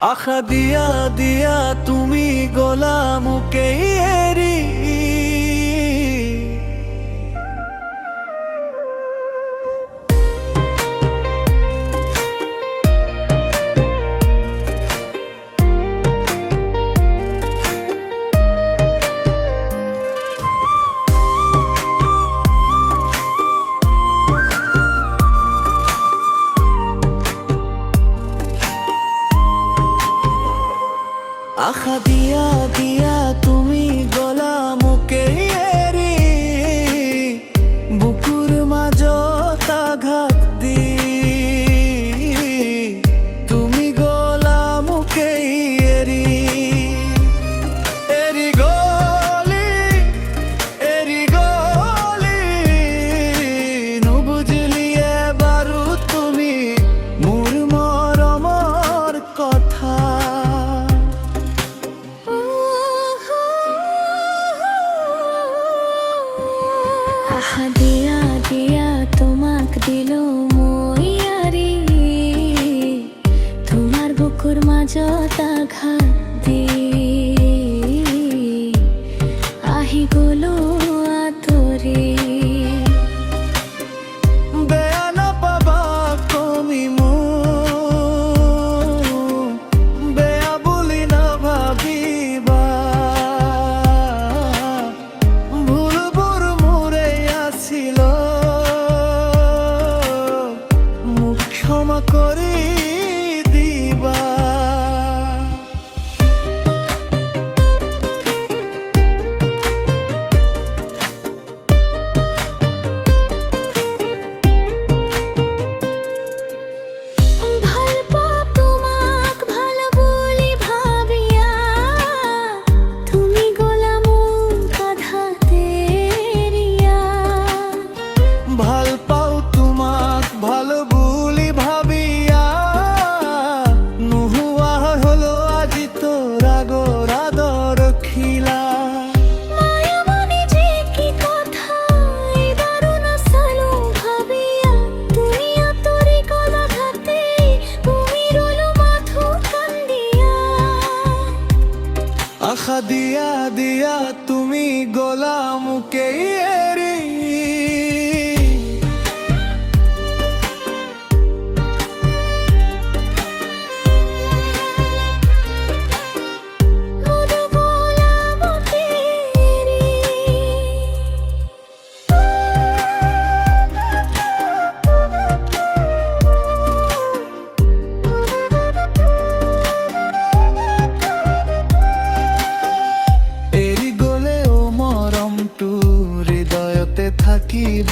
আখা দিয়া দিয়া তুমি গোলামুকে এরি আখা দিয়া দিয়া তুমি গোলামুকে এরি বুকুর মাঝত আঘাত দি তুমি গোলামুকে এরি এরি গলি নুবুঝলি এবারু তুমি মোর মরমর কথা দিয়া দিয়া তোমাক দিল মইয়ারি তোমার বুকুর মাঝত আঘাত দি আহি গলো আতরে বেয়া নাপাবা কমি বেয়া বলি না ভাবিবা ভুলবুর মোরে আসিল মুখ ক্ষমা করি দিবা ভাল পাও তোমাক ভালো বলি ভাবিয়া নুহুয়া হলো আজি তোর আগর আদর খিলা মায়ামনি যে কি কথা এই দারুণ সালো ভাবিয়া দুনিয়া তোরে গলা ঘাতে তুমি রলো মাথু কান্দিয়া আখা দিয়া দিয়া তুমি গোলামুকে এরি থাকিব